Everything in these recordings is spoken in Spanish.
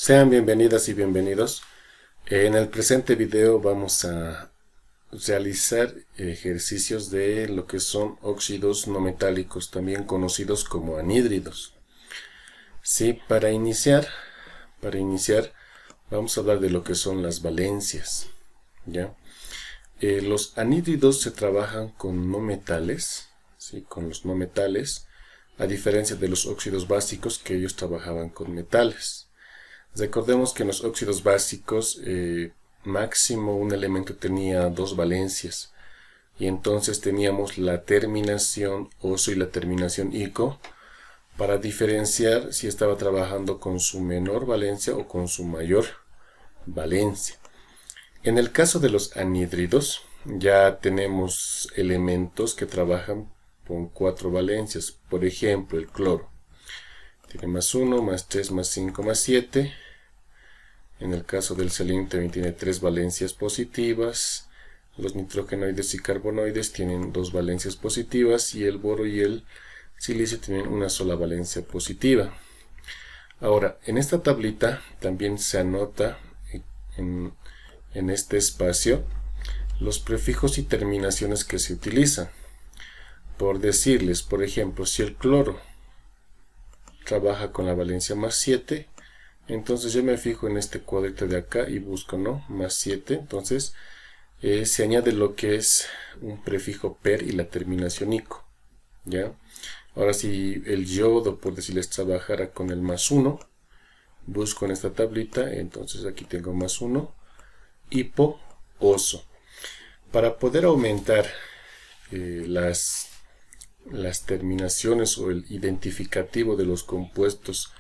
Sean bienvenidas y bienvenidos. En el presente video vamos a realizar ejercicios de lo que son óxidos no metálicos, también conocidos como anhídridos. Sí, para iniciar vamos a hablar de lo que son las valencias. ¿Ya? Los anhídridos se trabajan con no metales, ¿sí? Con los no metales, a diferencia de los óxidos básicos que ellos trabajaban con metales. Recordemos que en los óxidos básicos máximo un elemento tenía dos valencias y entonces teníamos la terminación oso y la terminación ico para diferenciar si estaba trabajando con su menor valencia o con su mayor valencia. En el caso de los anhídridos ya tenemos elementos que trabajan con cuatro valencias. Por ejemplo, el cloro tiene más 1, más 3, más 5, más 7. En el caso del selenio también tiene tres valencias positivas. Los nitrogenoides y carbonoides tienen dos valencias positivas y el boro y el silicio tienen una sola valencia positiva. Ahora, en esta tablita también se anota en este espacio los prefijos y terminaciones que se utilizan. Por decirles, por ejemplo, si el cloro trabaja con la valencia más 7, entonces yo me fijo en este cuadrito de acá y busco, ¿no? Más 7, entonces se añade lo que es un prefijo per y la terminación ico, ¿ya? Ahora si el yodo, por decirles, trabajara con el más 1, busco en esta tablita, entonces aquí tengo más 1, hipo, oso. Para poder aumentar las terminaciones o el identificativo de los compuestos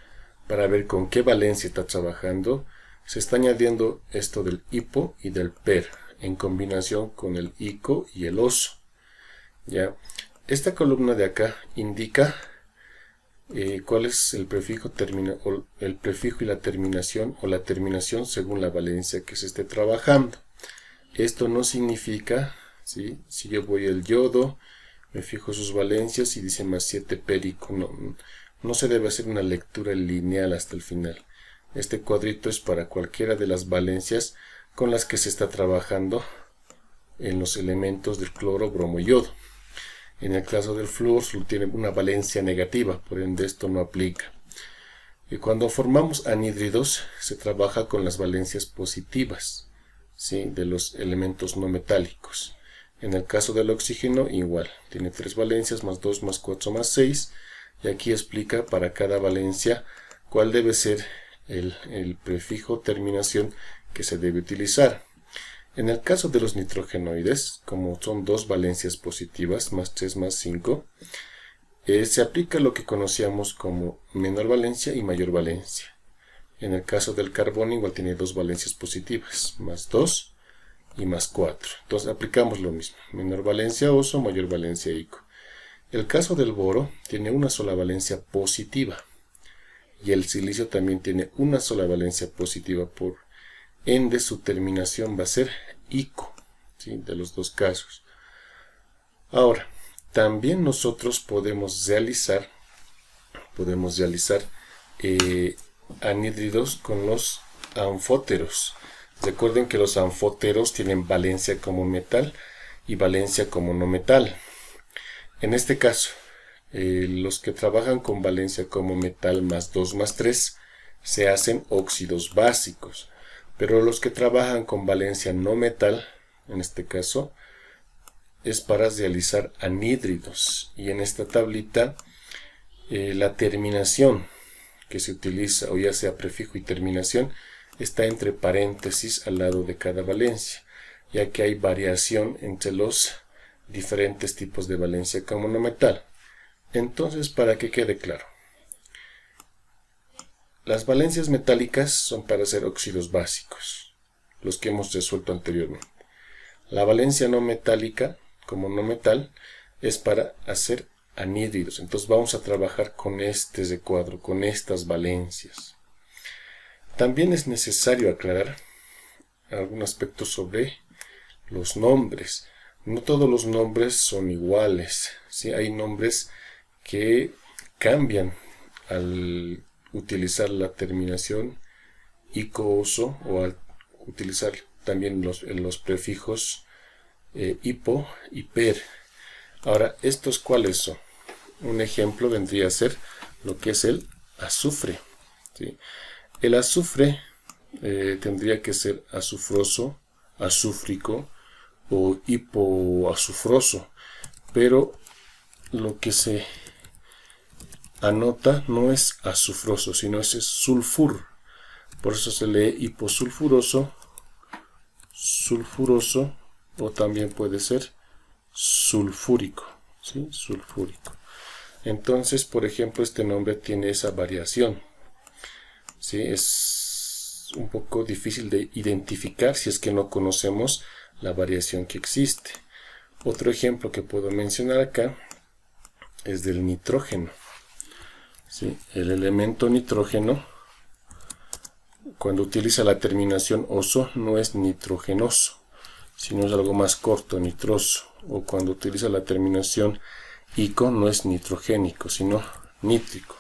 para ver con qué valencia está trabajando, se está añadiendo esto del hipo y del per en combinación con el ico y el oso. ¿Ya? Esta columna de acá indica cuál es el prefijo, el prefijo y la terminación o la terminación según la valencia que se esté trabajando. Esto no significa, ¿sí? Si yo voy al yodo, me fijo sus valencias y dice más 7 perico, no se debe hacer una lectura lineal hasta el final. Este cuadrito es para cualquiera de las valencias con las que se está trabajando en los elementos del cloro, bromo y yodo. En el caso del flúor solo tiene una valencia negativa, por ende esto no aplica. Y cuando formamos anhídridos se trabaja con las valencias positivas, ¿sí? De los elementos no metálicos. En el caso del oxígeno igual, tiene 3 valencias, más 2, más 4, más 6. Y aquí explica para cada valencia cuál debe ser el prefijo terminación que se debe utilizar. En el caso de los nitrogenoides, como son 2 valencias positivas, más 3, más 5, se aplica lo que conocíamos como menor valencia y mayor valencia. En el caso del carbono igual tiene 2 valencias positivas, más 2 y más 4. Entonces aplicamos lo mismo, menor valencia oso, mayor valencia ico. El caso del boro tiene una sola valencia positiva y el silicio también tiene una sola valencia positiva, por ende su terminación va a ser ico, ¿sí? De los dos casos. Ahora, también nosotros podemos realizar anhídridos con los anfóteros. Recuerden que los anfóteros tienen valencia como metal y valencia como no metal. En este caso, los que trabajan con valencia como metal más 2 más 3 se hacen óxidos básicos, pero los que trabajan con valencia no metal, en este caso, es para realizar anhídridos. Y en esta tablita, la terminación que se utiliza, o ya sea prefijo y terminación, está entre paréntesis al lado de cada valencia, ya que hay variación entre los diferentes tipos de valencia como no metal. Entonces, para que quede claro, las valencias metálicas son para hacer óxidos básicos, los que hemos resuelto anteriormente. La valencia no metálica, como no metal, es para hacer anhídridos. Entonces vamos a trabajar con este recuadro, con estas valencias. También es necesario aclarar algún aspecto sobre los nombres. No todos los nombres son iguales, ¿sí? Hay nombres que cambian al utilizar la terminación ico-oso, o al utilizar también los prefijos hipo y per. Ahora, ¿estos cuáles son? Un ejemplo vendría a ser lo que es el azufre, ¿sí? El azufre tendría que ser azufroso, azúfrico o hipoazufroso, pero lo que se anota no es azufroso, sino es sulfur. Por eso se lee hiposulfuroso, sulfuroso, o también puede ser sulfúrico, ¿sí? Sulfúrico. Entonces, por ejemplo, este nombre tiene esa variación, ¿sí? Es un poco difícil de identificar si es que no conocemos la variación que existe. Otro ejemplo que puedo mencionar acá es del nitrógeno, ¿sí? El elemento nitrógeno, cuando utiliza la terminación oso, no es nitrogenoso, sino es algo más corto, nitroso. O cuando utiliza la terminación ico, no es nitrogénico, sino nítrico.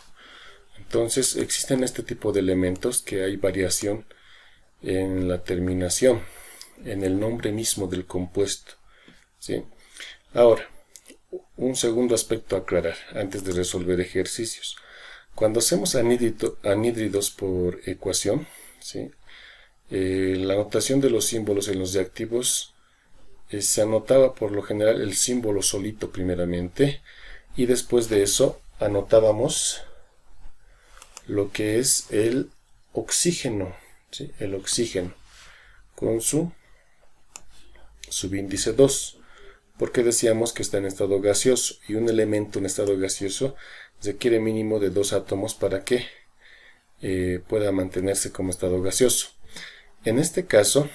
Entonces existen este tipo de elementos que hay variación en la terminación, en el nombre mismo del compuesto, ¿sí? Ahora, un segundo aspecto a aclarar antes de resolver ejercicios. Cuando hacemos anhídridos por ecuación, ¿sí? La anotación de los símbolos en los reactivos se anotaba por lo general el símbolo solito primeramente, y después de eso anotábamos lo que es el oxígeno, ¿sí? El oxígeno con su subíndice 2, porque decíamos que está en estado gaseoso, y un elemento en estado gaseoso requiere mínimo de 2 átomos para que pueda mantenerse como estado gaseoso. En este caso,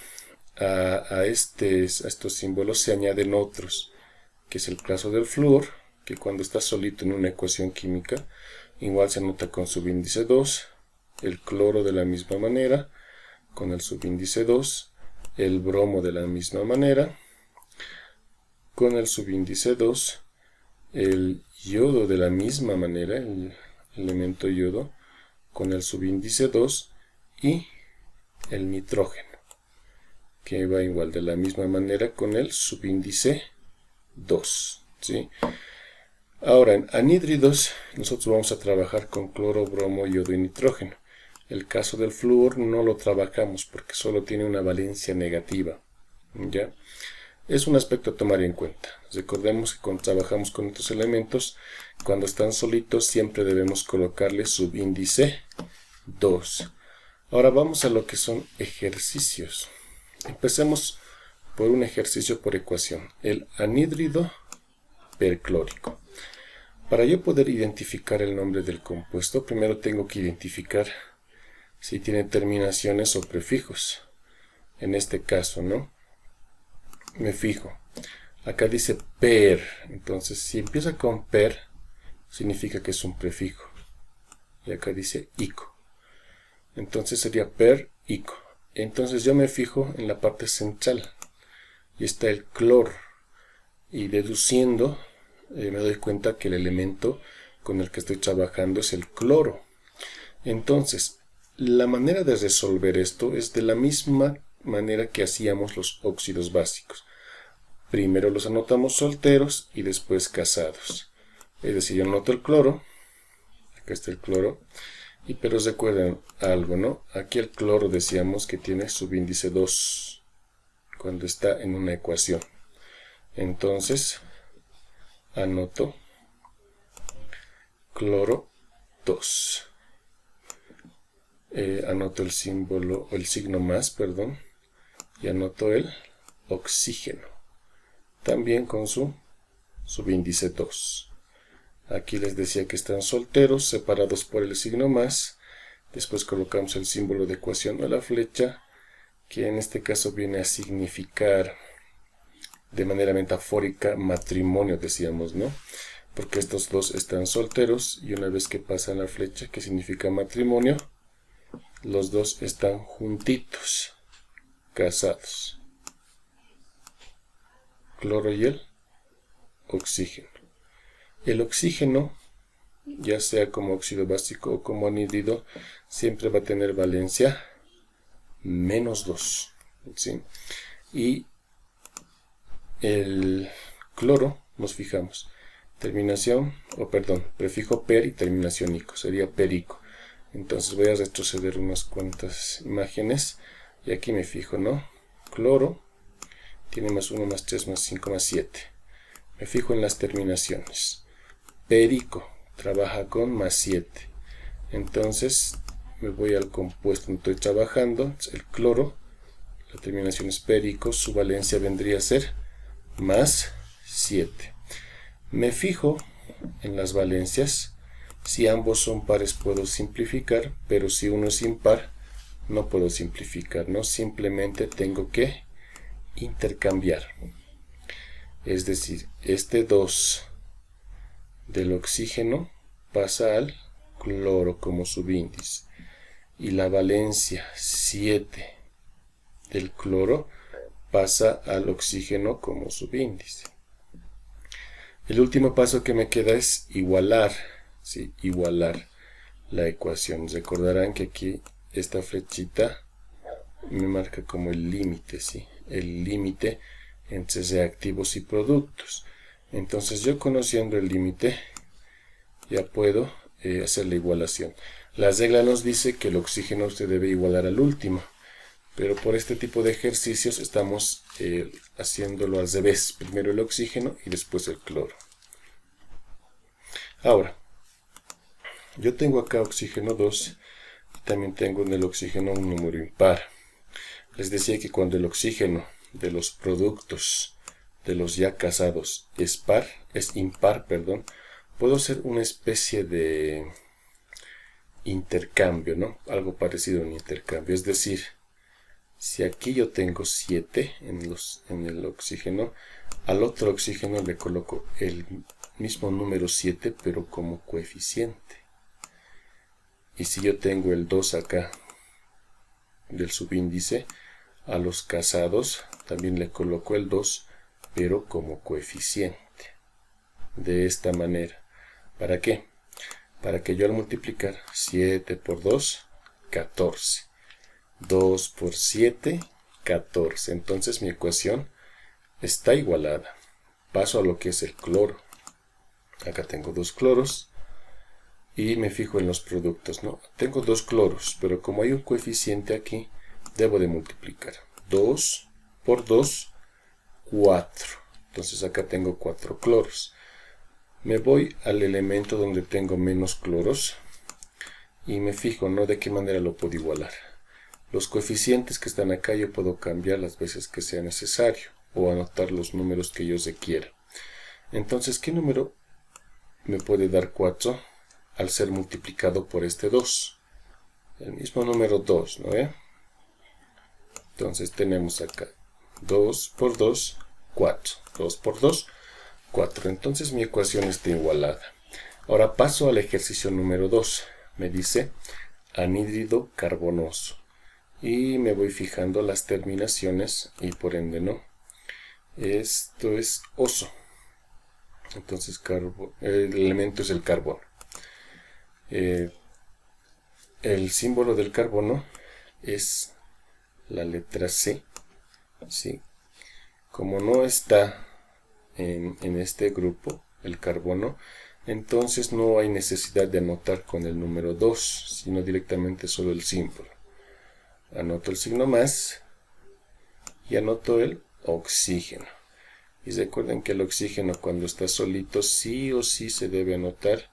a estos símbolos se añaden otros, que es el caso del flúor, que cuando está solito en una ecuación química, igual se anota con subíndice 2, el cloro de la misma manera, con el subíndice 2, el bromo de la misma manera, con el subíndice 2, el yodo de la misma manera, el elemento yodo, con el subíndice 2, y el nitrógeno, que va igual de la misma manera con el subíndice 2, ¿sí? Ahora, en anhídridos nosotros vamos a trabajar con cloro, bromo, yodo y nitrógeno. El caso del flúor no lo trabajamos porque solo tiene una valencia negativa, ¿ya? Es un aspecto a tomar en cuenta. Recordemos que cuando trabajamos con estos elementos, cuando están solitos siempre debemos colocarle subíndice 2. Ahora vamos a lo que son ejercicios. Empecemos por un ejercicio por ecuación, el anhídrido perclórico. Para yo poder identificar el nombre del compuesto, primero tengo que identificar si tiene terminaciones o prefijos. En este caso, ¿no? Me fijo. Acá dice per. Entonces, si empieza con per, significa que es un prefijo. Y acá dice ico. Entonces sería per, ico. Entonces yo me fijo en la parte central. Y está el cloro. Y deduciendo, me doy cuenta que el elemento con el que estoy trabajando es el cloro. Entonces, la manera de resolver esto es de la misma manera que hacíamos los óxidos básicos. Primero los anotamos solteros y después casados. Es decir, yo anoto el cloro, acá está el cloro, pero recuerden algo, ¿no? Aquí el cloro decíamos que tiene subíndice 2 cuando está en una ecuación. Entonces, anoto cloro 2. Anoto el símbolo, o el signo más, perdón, y anoto el oxígeno, también con su subíndice 2. Aquí les decía que están solteros, separados por el signo más. Después colocamos el símbolo de ecuación o la flecha, que en este caso viene a significar, de manera metafórica, matrimonio, decíamos, ¿no? Porque estos dos están solteros, y una vez que pasan la flecha, que significa matrimonio, los dos están juntitos, casados. Cloro y el oxígeno. El oxígeno, ya sea como óxido básico o como anhídrido, siempre va a tener valencia menos 2. ¿Sí? Y el cloro, nos fijamos, terminación, prefijo per y terminación ico, sería perico. Entonces voy a retroceder unas cuantas imágenes y aquí me fijo, ¿no? Cloro tiene más 1, más 3, más 5, más 7. Me fijo en las terminaciones. Perico trabaja con más 7. Entonces me voy al compuesto donde estoy trabajando, el cloro, la terminación es perico, su valencia vendría a ser más 7. Me fijo en las valencias. Si ambos son pares puedo simplificar, pero si uno es impar no puedo simplificar, ¿no? Simplemente tengo que intercambiar. Es decir, este 2 del oxígeno pasa al cloro como subíndice y la valencia 7 del cloro pasa al oxígeno como subíndice. El último paso que me queda es igualar, ¿sí? Igualar la ecuación. Recordarán que aquí esta flechita me marca como el límite, ¿sí? El límite entre reactivos y productos. Entonces yo, conociendo el límite, ya puedo hacer la igualación. La regla nos dice que el oxígeno se debe igualar al último, pero por este tipo de ejercicios estamos haciéndolo al revés. Primero el oxígeno y después el cloro. Ahora, yo tengo acá oxígeno 2 y también tengo en el oxígeno un número impar. Les decía que cuando el oxígeno de los productos de los ya casados es impar, puedo hacer una especie de intercambio, ¿no? Algo parecido a un intercambio. Es decir, si aquí yo tengo 7 en el oxígeno, al otro oxígeno le coloco el mismo número 7, pero como coeficiente. Y si yo tengo el 2 acá del subíndice, a los casados también le coloco el 2, pero como coeficiente. De esta manera. ¿Para qué? Para que yo al multiplicar 7 por 2, 14. 2 por 7, 14. Entonces mi ecuación está igualada. Paso a lo que es el cloro. Acá tengo 2 cloros. Y me fijo en los productos, ¿no? Tengo 2 cloros, pero como hay un coeficiente aquí, debo de multiplicar. 2 por 2, 4. Entonces acá tengo 4 cloros. Me voy al elemento donde tengo menos cloros y me fijo, ¿no? De qué manera lo puedo igualar. Los coeficientes que están acá yo puedo cambiar las veces que sea necesario o anotar los números que yo requiera. Entonces, ¿qué número me puede dar 4 al ser multiplicado por este 2? El mismo número 2, ¿no? Entonces tenemos acá 2 por 2, 4. 2 por 2, 4. Entonces mi ecuación está igualada. Ahora paso al ejercicio número 2. Me dice anhídrido carbonoso. Y me voy fijando las terminaciones y por ende no. Esto es oso. Entonces el elemento es el carbono. El símbolo del carbono es la letra C. ¿Sí? Como no está en este grupo el carbono, entonces no hay necesidad de anotar con el número 2, sino directamente solo el símbolo. Anoto el signo más y anoto el oxígeno. Y recuerden que el oxígeno cuando está solito sí o sí se debe anotar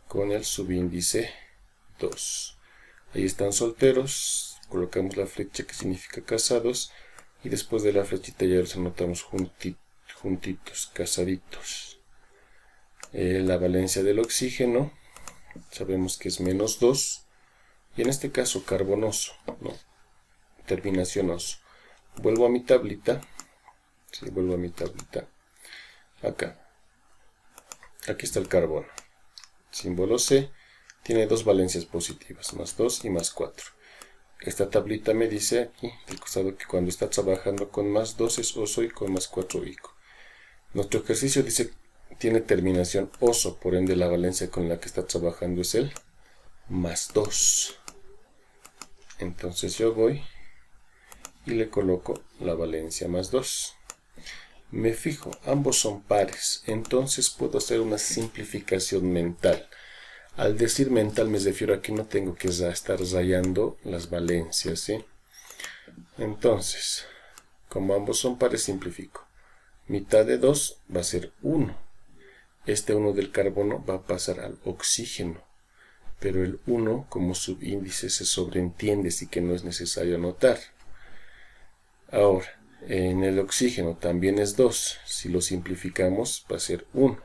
con el subíndice 2. Ahí están solteros, colocamos la flecha que significa casados y después de la flechita ya los anotamos juntitos, casaditos. La valencia del oxígeno sabemos que es menos 2 y en este caso carbonoso, ¿no? Terminación oso. Vuelvo a mi tablita. Sí, vuelvo a mi tablita. Acá. Aquí está el carbono. Símbolo C. Tiene dos valencias positivas, más 2 y más 4. Esta tablita me dice aquí, del costado, que cuando está trabajando con más 2 es oso y con más 4 ico. Nuestro ejercicio dice tiene terminación oso, por ende la valencia con la que está trabajando es el más 2. Entonces yo voy y le coloco la valencia más 2. Me fijo, ambos son pares, entonces puedo hacer una simplificación mental. Al decir mental me refiero a que no tengo que estar rayando las valencias, ¿sí? Entonces, como ambos son pares, simplifico. Mitad de 2 va a ser 1. Este 1 del carbono va a pasar al oxígeno, pero el 1 como subíndice se sobreentiende, así que no es necesario anotar. Ahora, en el oxígeno también es 2. Si lo simplificamos va a ser 1.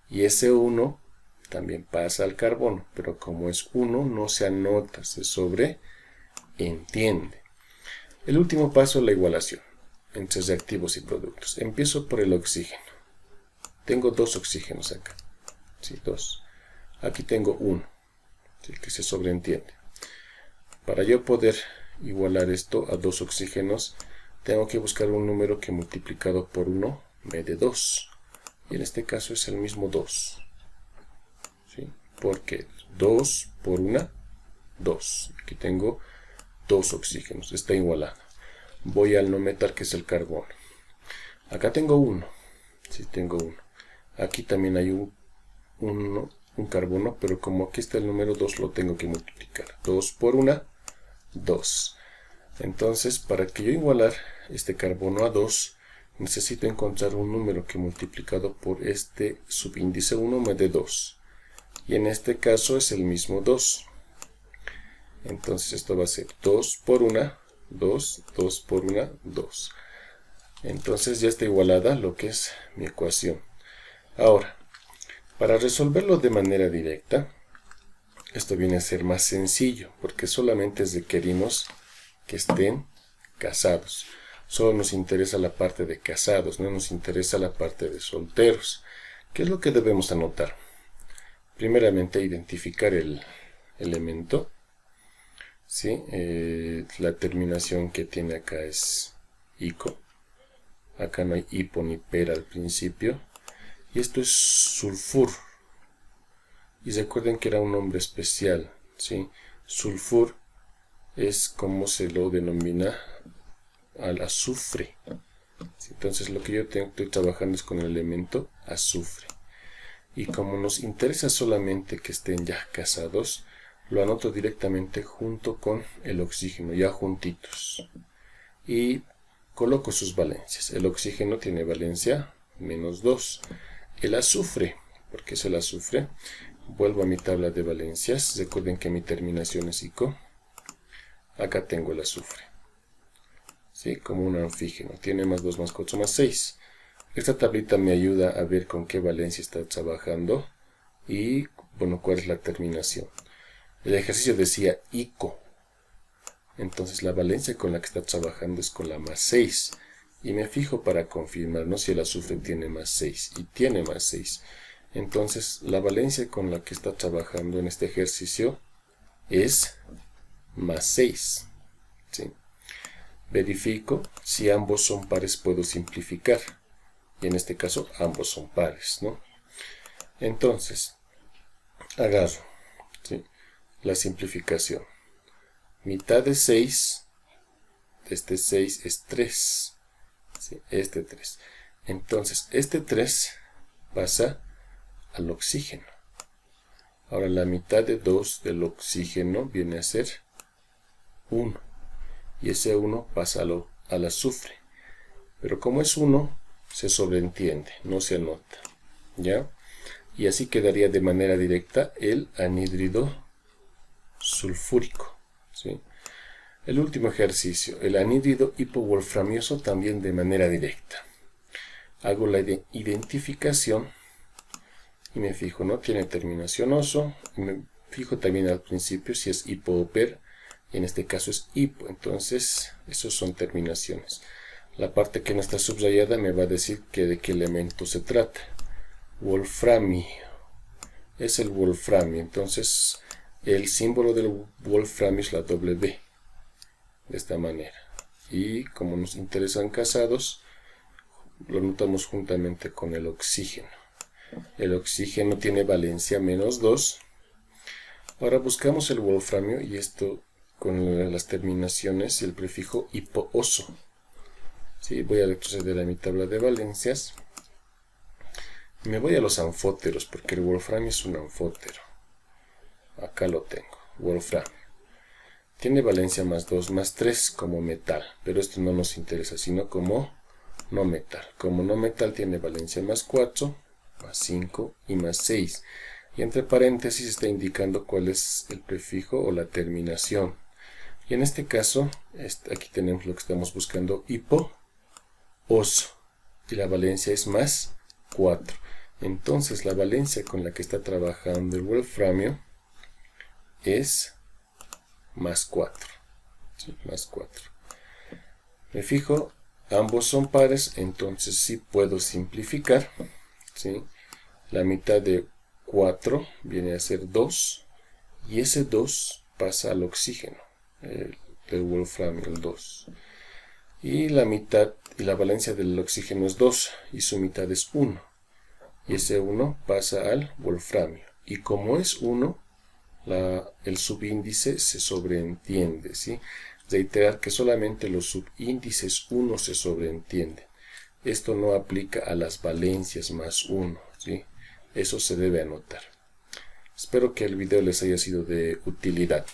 Y ese 1 también pasa al carbono, pero como es 1 no se anota, se sobreentiende. El último paso es la igualación entre reactivos y productos. Empiezo por el oxígeno. Tengo 2 oxígenos acá. Sí, 2. Aquí tengo 1, ¿sí? Que se sobreentiende. Para yo poder igualar esto a 2 oxígenos, tengo que buscar un número que multiplicado por 1 me dé 2. Y en este caso es el mismo 2. ¿Sí? Porque 2 por 1, 2. Aquí tengo 2 oxígenos. Está igualado. Voy al no metal, que es el carbono. Acá tengo 1. Sí, tengo 1. Aquí también hay un carbono, pero como aquí está el número 2, lo tengo que multiplicar. 2 por 1, 2. Entonces, para que yo igualar este carbono a 2, necesito encontrar un número que multiplicado por este subíndice 1 me dé 2. Y en este caso es el mismo 2. Entonces esto va a ser 2 por 1, 2, 2 por 1, 2. Entonces ya está igualada lo que es mi ecuación. Ahora, para resolverlo de manera directa, esto viene a ser más sencillo, porque solamente requerimos que estén casados. Solo nos interesa la parte de casados, no nos interesa la parte de solteros. ¿Qué es lo que debemos anotar? Primeramente, identificar el elemento. ¿Sí? La terminación que tiene acá es ico. Acá no hay hipo ni per al principio. Y esto es sulfur. Y recuerden que era un nombre especial, ¿sí? Sulfur es como se lo denomina al azufre. ¿Sí? Entonces lo que yo estoy trabajando es con el elemento azufre. Y como nos interesa solamente que estén ya casados, lo anoto directamente junto con el oxígeno, ya juntitos. Y coloco sus valencias. El oxígeno tiene valencia menos 2. El azufre, porque es el azufre, vuelvo a mi tabla de valencias. Recuerden que mi terminación es ico. Acá tengo el azufre, ¿sí? Como un anfígeno. Tiene más 2 más 4 más 6. Esta tablita me ayuda a ver con qué valencia está trabajando y, bueno, cuál es la terminación. El ejercicio decía ico. Entonces la valencia con la que está trabajando es con la más 6. Y me fijo para confirmar, ¿no?, si el azufre tiene más 6. Y tiene más 6. Entonces la valencia con la que está trabajando en este ejercicio es más 6. ¿Sí? Verifico si ambos son pares, puedo simplificar. Y en este caso ambos son pares, ¿no? Entonces agarro, ¿sí?, la simplificación. Mitad de 6, de este 6 es 3. ¿Sí? Este 3. Entonces este 3 pasa al oxígeno. Ahora la mitad de 2 del oxígeno viene a ser 1. Y ese 1 pasa al azufre. Pero como es 1, se sobreentiende, no se anota. ¿Ya? Y así quedaría de manera directa el anhídrido sulfúrico. ¿Sí? El último ejercicio, el anhídrido hipowolframioso, también de manera directa. Hago la identificación y me fijo, ¿no? Tiene terminación oso. Y me fijo también al principio si es hipo o per. Y en este caso es hipo. Entonces, esos son terminaciones. La parte que no está subrayada me va a decir que de qué elemento se trata. Wolframio. Es el wolframio. Entonces, el símbolo del wolframio es la W. De esta manera. Y como nos interesan casados, lo notamos juntamente con el oxígeno. El oxígeno tiene valencia menos 2. Ahora buscamos el wolframio y esto con las terminaciones y el prefijo hipo-oso. ¿Sí? Voy a retroceder a mi tabla de valencias. Me voy a los anfóteros, porque el wolframio es un anfótero. Acá lo tengo, wolframio. Tiene valencia más 2, más 3 como metal, pero esto no nos interesa, sino como no metal. Como no metal tiene valencia más 4, más 5 y más 6. Y entre paréntesis está indicando cuál es el prefijo o la terminación. Y en este caso, aquí tenemos lo que estamos buscando, hipo-oso. Y la valencia es más 4. Entonces la valencia con la que está trabajando el wolframio es más 4. ¿Sí? Más 4. Me fijo, ambos son pares, entonces sí puedo simplificar. ¿Sí? La mitad de 4 viene a ser 2. Y ese 2 pasa al oxígeno. El wolframio, el 2. Y la mitad y la valencia del oxígeno es 2. Y su mitad es 1. Y ese 1 pasa al wolframio. Y como es 1, el subíndice se sobreentiende, ¿sí? Reiterar que solamente los subíndices 1 se sobreentienden. Esto no aplica a las valencias más 1, ¿sí? Eso se debe anotar. Espero que el video les haya sido de utilidad.